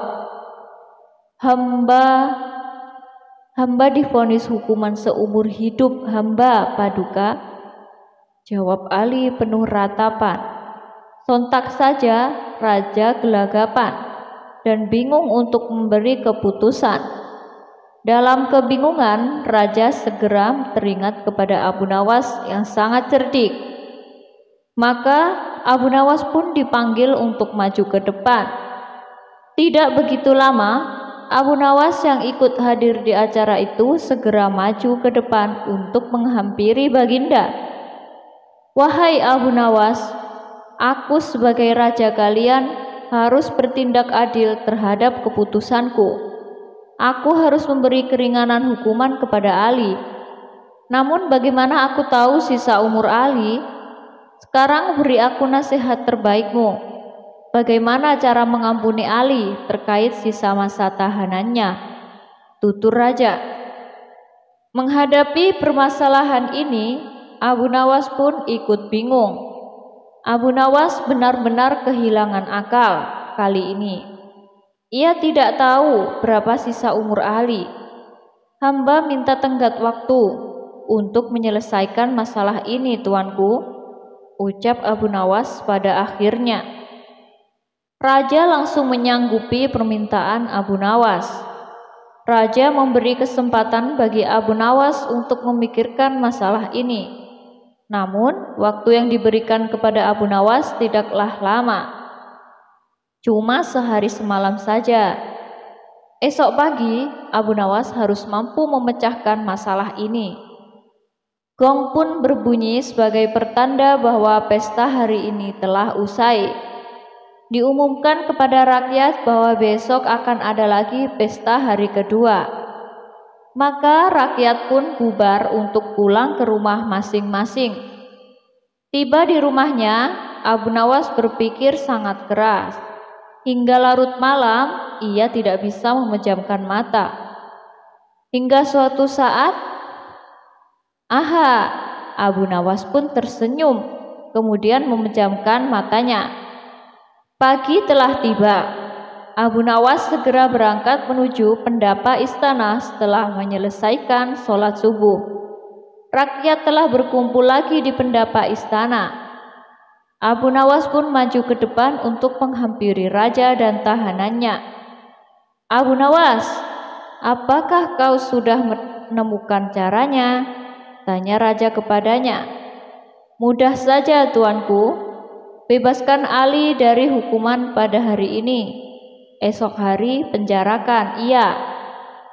Hamba divonis hukuman seumur hidup hamba, Paduka, jawab Ali penuh ratapan. Sontak saja raja gelagapan dan bingung untuk memberi keputusan. Dalam kebingungan, raja segera teringat kepada Abu Nawas yang sangat cerdik. Maka Abu Nawas pun dipanggil untuk maju ke depan. Tidak begitu lama, Abu Nawas yang ikut hadir di acara itu segera maju ke depan untuk menghampiri Baginda. Wahai Abu Nawas, aku sebagai raja kalian harus bertindak adil terhadap keputusanku. Aku harus memberi keringanan hukuman kepada Ali. Namun bagaimana aku tahu sisa umur Ali? Sekarang beri aku nasihat terbaikmu. Bagaimana cara mengampuni Ali terkait sisa masa tahanannya? Tutur raja. Menghadapi permasalahan ini, Abu Nawas pun ikut bingung. Abu Nawas benar-benar kehilangan akal kali ini. Ia tidak tahu berapa sisa umur Ali. Hamba minta tenggat waktu untuk menyelesaikan masalah ini, tuanku, ucap Abu Nawas pada akhirnya. Raja langsung menyanggupi permintaan Abu Nawas. Raja memberi kesempatan bagi Abu Nawas untuk memikirkan masalah ini. Namun, waktu yang diberikan kepada Abu Nawas tidaklah lama. Cuma sehari semalam saja. Esok pagi, Abu Nawas harus mampu memecahkan masalah ini. Gong pun berbunyi sebagai pertanda bahwa pesta hari ini telah usai. Diumumkan kepada rakyat bahwa besok akan ada lagi pesta hari kedua. Maka rakyat pun bubar untuk pulang ke rumah masing-masing. Tiba di rumahnya, Abu Nawas berpikir sangat keras. Hingga larut malam, ia tidak bisa memejamkan mata. Hingga suatu saat, Abu Nawas pun tersenyum, kemudian memejamkan matanya. Pagi telah tiba. Abu Nawas segera berangkat menuju pendapa istana setelah menyelesaikan sholat subuh. Rakyat telah berkumpul lagi di pendapa istana. Abu Nawas pun maju ke depan untuk menghampiri raja dan tahanannya. Abu Nawas, apakah kau sudah menemukan caranya? Tanya raja kepadanya. Mudah saja, tuanku. Bebaskan Ali dari hukuman pada hari ini. Esok hari penjarakan, iya.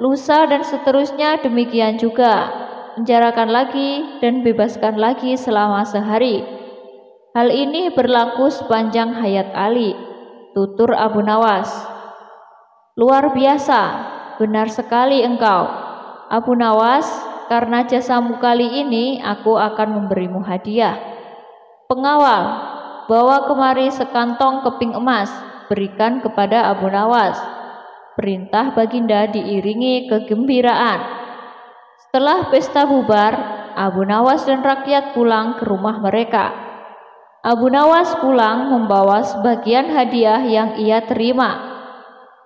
Lusa dan seterusnya demikian juga. Penjarakan lagi dan bebaskan lagi selama sehari. Hal ini berlaku sepanjang hayat Ali, tutur Abu Nawas. Luar biasa, benar sekali engkau, Abu Nawas. Karena jasamu kali ini, aku akan memberimu hadiah. Pengawal, bawa kemari sekantong keping emas, berikan kepada Abu Nawas. Perintah Baginda diiringi kegembiraan. Setelah pesta bubar, Abu Nawas dan rakyat pulang ke rumah mereka. Abu Nawas pulang membawa sebagian hadiah yang ia terima,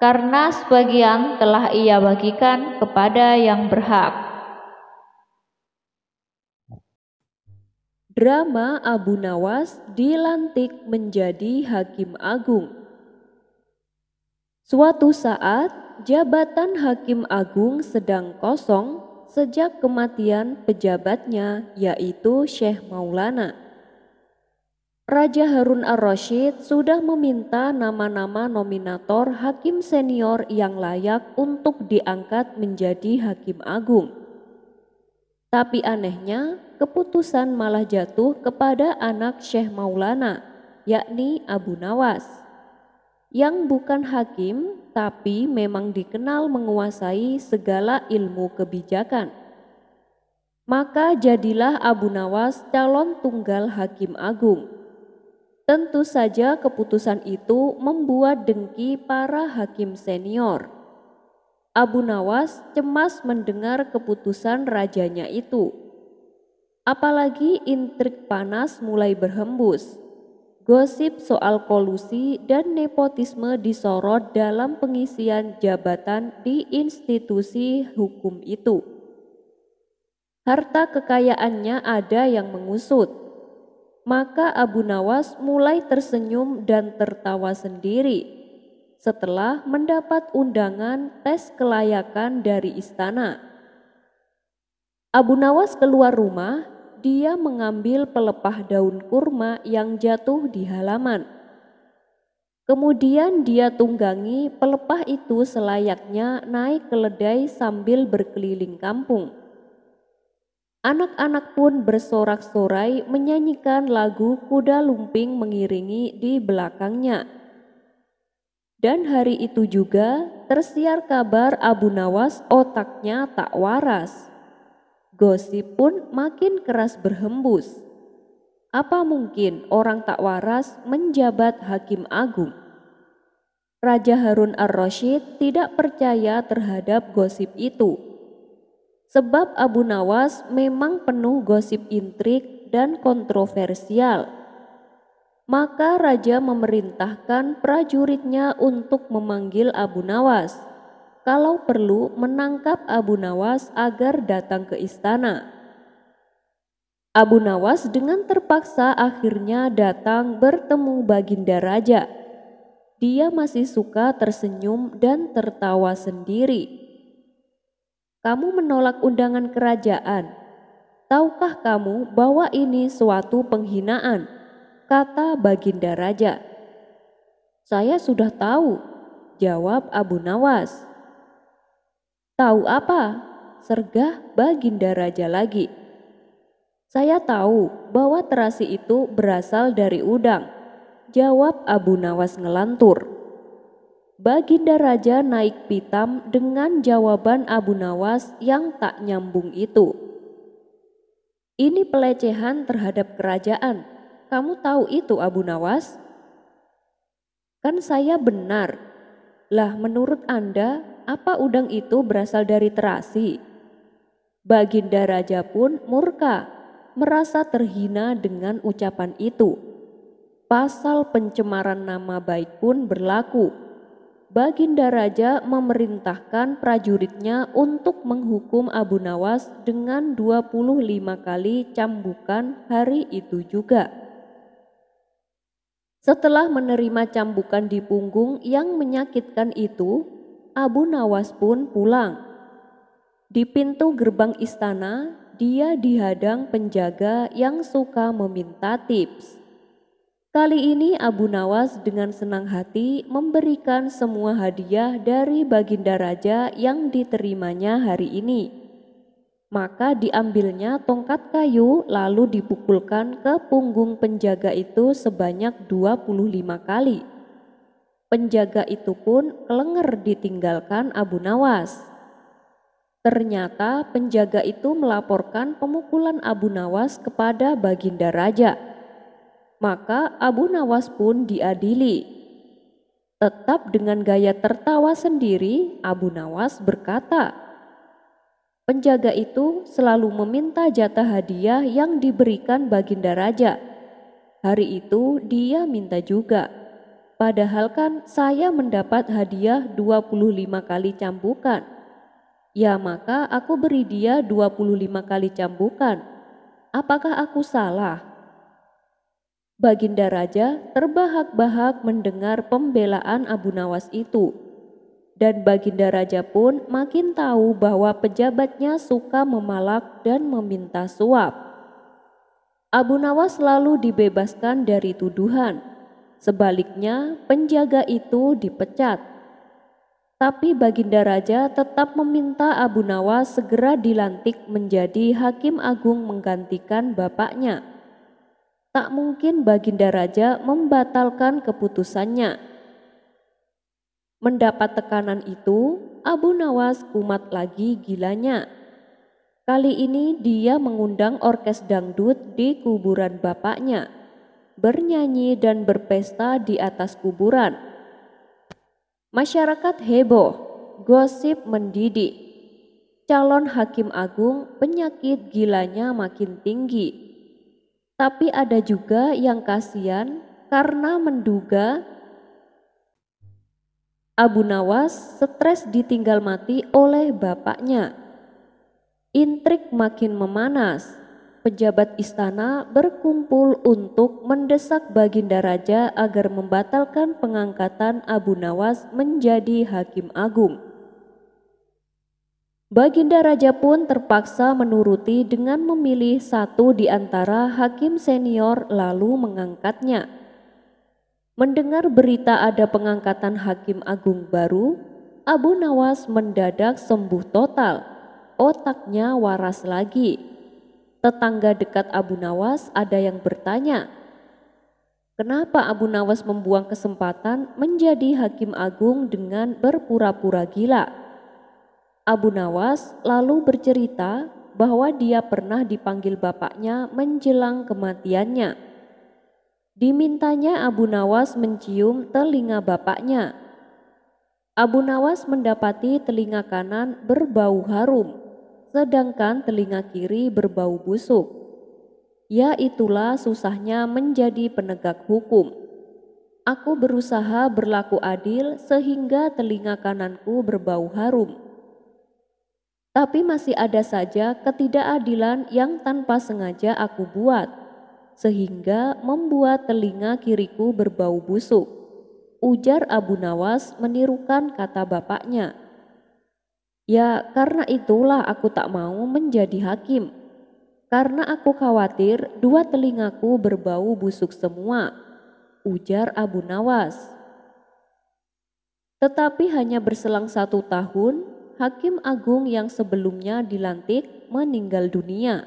karena sebagian telah ia bagikan kepada yang berhak. Drama Abu Nawas dilantik menjadi Hakim Agung. Suatu saat, jabatan Hakim Agung sedang kosong sejak kematian pejabatnya, yaitu Syekh Maulana. Raja Harun ar-Rasyid sudah meminta nama-nama nominator hakim senior yang layak untuk diangkat menjadi Hakim Agung. Tapi anehnya, keputusan malah jatuh kepada anak Syekh Maulana, yakni Abu Nawas, yang bukan hakim tapi memang dikenal menguasai segala ilmu kebijakan. Maka jadilah Abu Nawas calon tunggal Hakim Agung. Tentu saja keputusan itu membuat dengki para hakim senior. Abu Nawas cemas mendengar keputusan rajanya itu. Apalagi intrik panas mulai berhembus. Gosip soal kolusi dan nepotisme disorot dalam pengisian jabatan di institusi hukum itu. Harta kekayaannya ada yang mengusut. Maka Abu Nawas mulai tersenyum dan tertawa sendiri setelah mendapat undangan tes kelayakan dari istana. Abu Nawas keluar rumah, dia mengambil pelepah daun kurma yang jatuh di halaman. Kemudian dia tunggangi pelepah itu selayaknya naik keledai sambil berkeliling kampung. Anak-anak pun bersorak-sorai menyanyikan lagu Kuda Lumping mengiringi di belakangnya. Dan hari itu juga tersiar kabar Abu Nawas otaknya tak waras. Gosip pun makin keras berhembus. Apa mungkin orang tak waras menjabat Hakim Agung? Raja Harun ar-Rasyid tidak percaya terhadap gosip itu. Sebab Abu Nawas memang penuh gosip intrik dan kontroversial. Maka raja memerintahkan prajuritnya untuk memanggil Abu Nawas. Kalau perlu menangkap Abu Nawas agar datang ke istana. Abu Nawas dengan terpaksa akhirnya datang bertemu Baginda Raja. Dia masih suka tersenyum dan tertawa sendiri. Kamu menolak undangan kerajaan. Tahukah kamu bahwa ini suatu penghinaan? Kata Baginda Raja. Saya sudah tahu, jawab Abu Nawas. Tahu apa? Sergah Baginda Raja lagi. Saya tahu bahwa terasi itu berasal dari udang, jawab Abu Nawas ngelantur. Baginda Raja naik pitam dengan jawaban Abu Nawas yang tak nyambung itu. Ini pelecehan terhadap kerajaan. Kamu tahu itu, Abu Nawas? Kan saya benar. Lah menurut Anda, apa udang itu berasal dari terasi? Baginda Raja pun murka, merasa terhina dengan ucapan itu. Pasal pencemaran nama baik pun berlaku. Baginda Raja memerintahkan prajuritnya untuk menghukum Abu Nawas dengan 25 kali cambukan hari itu juga. Setelah menerima cambukan di punggung yang menyakitkan itu, Abu Nawas pun pulang. Di pintu gerbang istana, dia dihadang penjaga yang suka meminta tips. Kali ini Abu Nawas dengan senang hati memberikan semua hadiah dari Baginda Raja yang diterimanya hari ini. Maka diambilnya tongkat kayu lalu dipukulkan ke punggung penjaga itu sebanyak 25 kali. Penjaga itu pun kelenger ditinggalkan Abu Nawas. Ternyata penjaga itu melaporkan pemukulan Abu Nawas kepada Baginda Raja. Maka Abu Nawas pun diadili. Tetap dengan gaya tertawa sendiri, Abu Nawas berkata, penjaga itu selalu meminta jatah hadiah yang diberikan Baginda Raja. Hari itu dia minta juga. Padahal kan saya mendapat hadiah 25 kali cambukan. Ya maka aku beri dia 25 kali cambukan. Apakah aku salah? Baginda Raja terbahak-bahak mendengar pembelaan Abu Nawas itu. Dan Baginda Raja pun makin tahu bahwa pejabatnya suka memalak dan meminta suap. Abu Nawas lalu dibebaskan dari tuduhan. Sebaliknya, penjaga itu dipecat. Tapi Baginda Raja tetap meminta Abu Nawas segera dilantik menjadi Hakim Agung menggantikan bapaknya. Tak mungkin Baginda Raja membatalkan keputusannya. Mendapat tekanan itu, Abu Nawas kumat lagi gilanya. Kali ini dia mengundang orkes dangdut di kuburan bapaknya, bernyanyi dan berpesta di atas kuburan. Masyarakat heboh, gosip mendidih. Calon Hakim Agung penyakit gilanya makin tinggi. Tapi ada juga yang kasihan karena menduga Abu Nawas stres ditinggal mati oleh bapaknya. Intrik makin memanas. Pejabat istana berkumpul untuk mendesak Baginda Raja agar membatalkan pengangkatan Abu Nawas menjadi Hakim Agung. Baginda Raja pun terpaksa menuruti dengan memilih satu di antara hakim senior lalu mengangkatnya. Mendengar berita ada pengangkatan Hakim Agung baru, Abu Nawas mendadak sembuh total. Otaknya waras lagi. Tetangga dekat Abu Nawas ada yang bertanya, kenapa Abu Nawas membuang kesempatan menjadi Hakim Agung dengan berpura-pura gila? Abu Nawas lalu bercerita bahwa dia pernah dipanggil bapaknya menjelang kematiannya. Dimintanya Abu Nawas mencium telinga bapaknya. Abu Nawas mendapati telinga kanan berbau harum, sedangkan telinga kiri berbau busuk. Ya itulah susahnya menjadi penegak hukum. Aku berusaha berlaku adil sehingga telinga kananku berbau harum. Tapi masih ada saja ketidakadilan yang tanpa sengaja aku buat, sehingga membuat telinga kiriku berbau busuk, ujar Abu Nawas menirukan kata bapaknya. Ya karena itulah aku tak mau menjadi hakim, karena aku khawatir dua telingaku berbau busuk semua, ujar Abu Nawas. Tetapi hanya berselang 1 tahun, Hakim Agung yang sebelumnya dilantik meninggal dunia.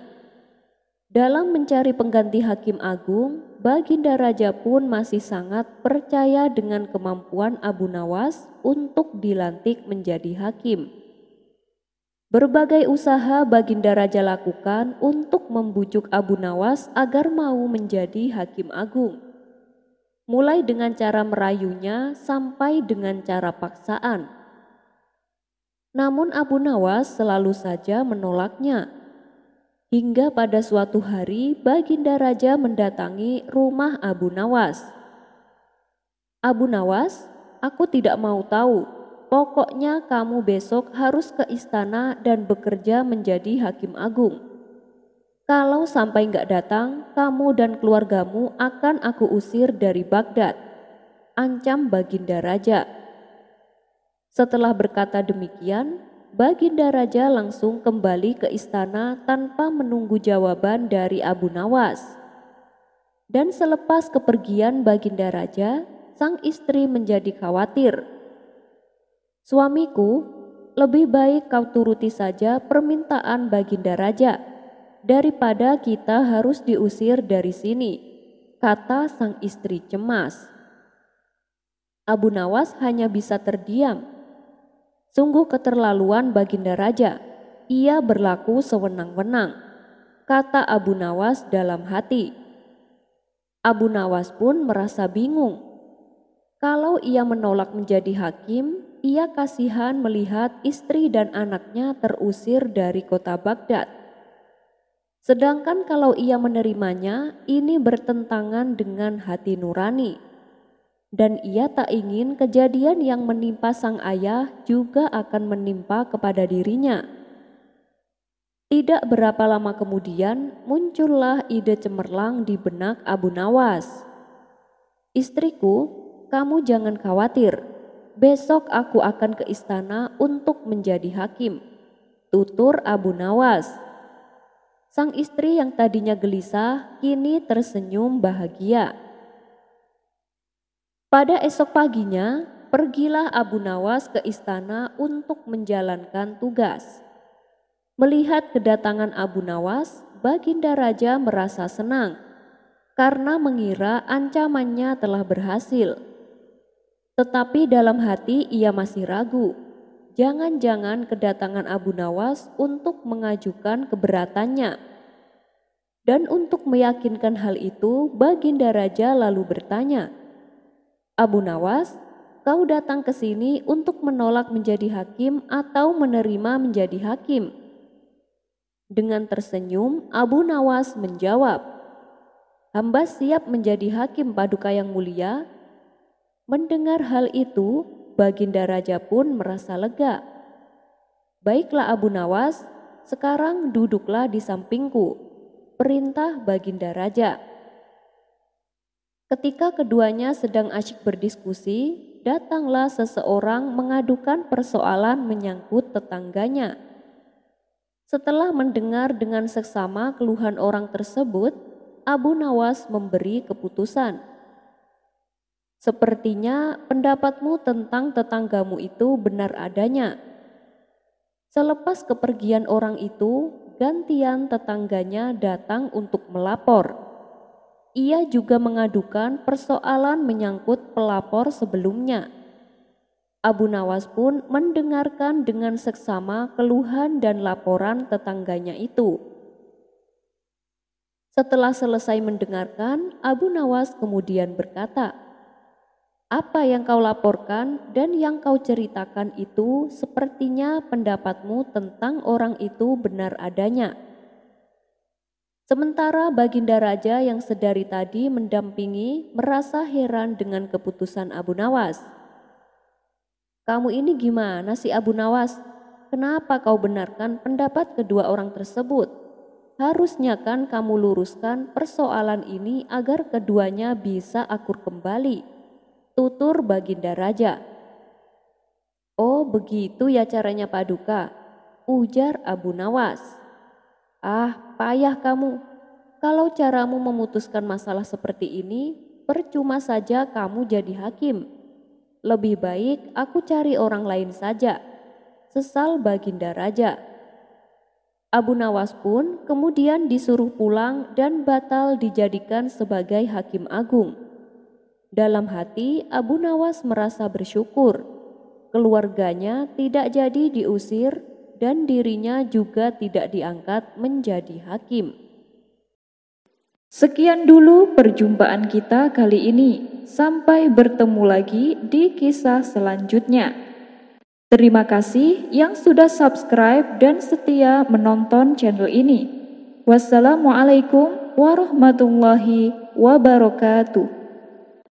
Dalam mencari pengganti Hakim Agung, Baginda Raja pun masih sangat percaya dengan kemampuan Abu Nawas untuk dilantik menjadi hakim. Berbagai usaha Baginda Raja lakukan untuk membujuk Abu Nawas agar mau menjadi Hakim Agung. Mulai dengan cara merayunya sampai dengan cara paksaan. Namun Abu Nawas selalu saja menolaknya. Hingga pada suatu hari Baginda Raja mendatangi rumah Abu Nawas. Abu Nawas, aku tidak mau tahu. Pokoknya kamu besok harus ke istana dan bekerja menjadi Hakim Agung. Kalau sampai nggak datang, kamu dan keluargamu akan aku usir dari Baghdad, ancam Baginda Raja. Setelah berkata demikian, Baginda Raja langsung kembali ke istana tanpa menunggu jawaban dari Abu Nawas. Dan selepas kepergian Baginda Raja, sang istri menjadi khawatir. Suamiku, lebih baik kau turuti saja permintaan Baginda Raja, daripada kita harus diusir dari sini, kata sang istri cemas. Abu Nawas hanya bisa terdiam. Sungguh keterlaluan Baginda Raja, ia berlaku sewenang-wenang, kata Abu Nawas dalam hati. Abu Nawas pun merasa bingung. Kalau ia menolak menjadi hakim, ia kasihan melihat istri dan anaknya terusir dari kota Baghdad. Sedangkan kalau ia menerimanya, ini bertentangan dengan hati nurani. Dan ia tak ingin kejadian yang menimpa sang ayah juga akan menimpa kepada dirinya. Tidak berapa lama kemudian muncullah ide cemerlang di benak Abu Nawas. Istriku, kamu jangan khawatir. besok aku akan ke istana untuk menjadi hakim, tutur Abu Nawas. Sang istri yang tadinya gelisah kini tersenyum bahagia. Pada esok paginya, pergilah Abu Nawas ke istana untuk menjalankan tugas. Melihat kedatangan Abu Nawas, Baginda Raja merasa senang karena mengira ancamannya telah berhasil. Tetapi dalam hati ia masih ragu. Jangan-jangan kedatangan Abu Nawas untuk mengajukan keberatannya. Dan untuk meyakinkan hal itu, Baginda Raja lalu bertanya, "Abu Nawas, kau datang ke sini untuk menolak menjadi hakim atau menerima menjadi hakim?" Dengan tersenyum, Abu Nawas menjawab, "Hamba siap menjadi hakim Paduka yang mulia." Mendengar hal itu, Baginda Raja pun merasa lega. "Baiklah Abu Nawas, sekarang duduklah di sampingku," perintah Baginda Raja. Ketika keduanya sedang asyik berdiskusi, datanglah seseorang mengadukan persoalan menyangkut tetangganya. Setelah mendengar dengan seksama keluhan orang tersebut, Abu Nawas memberi keputusan. "Sepertinya pendapatmu tentang tetanggamu itu benar adanya." Selepas kepergian orang itu, gantian tetangganya datang untuk melapor. Ia juga mengadukan persoalan menyangkut pelapor sebelumnya. Abu Nawas pun mendengarkan dengan seksama keluhan dan laporan tetangganya itu. Setelah selesai mendengarkan, Abu Nawas kemudian berkata, "Apa yang kau laporkan dan yang kau ceritakan itu sepertinya pendapatmu tentang orang itu benar adanya." Sementara Baginda Raja yang sedari tadi mendampingi merasa heran dengan keputusan Abu Nawas. "Kamu ini gimana sih Abu Nawas? Kenapa kau benarkan pendapat kedua orang tersebut? Harusnya kan kamu luruskan persoalan ini agar keduanya bisa akur kembali," tutur Baginda Raja. "Oh begitu ya caranya Paduka," ujar Abu Nawas. "Ah payah kamu, kalau caramu memutuskan masalah seperti ini, percuma saja kamu jadi hakim. Lebih baik aku cari orang lain saja," sesal Baginda Raja. Abu Nawas pun kemudian disuruh pulang dan batal dijadikan sebagai hakim agung. Dalam hati Abu Nawas merasa bersyukur, keluarganya tidak jadi diusir dan dirinya juga tidak diangkat menjadi hakim. Sekian dulu perjumpaan kita kali ini. Sampai bertemu lagi di kisah selanjutnya. Terima kasih yang sudah subscribe dan setia menonton channel ini. Wassalamualaikum warahmatullahi wabarakatuh.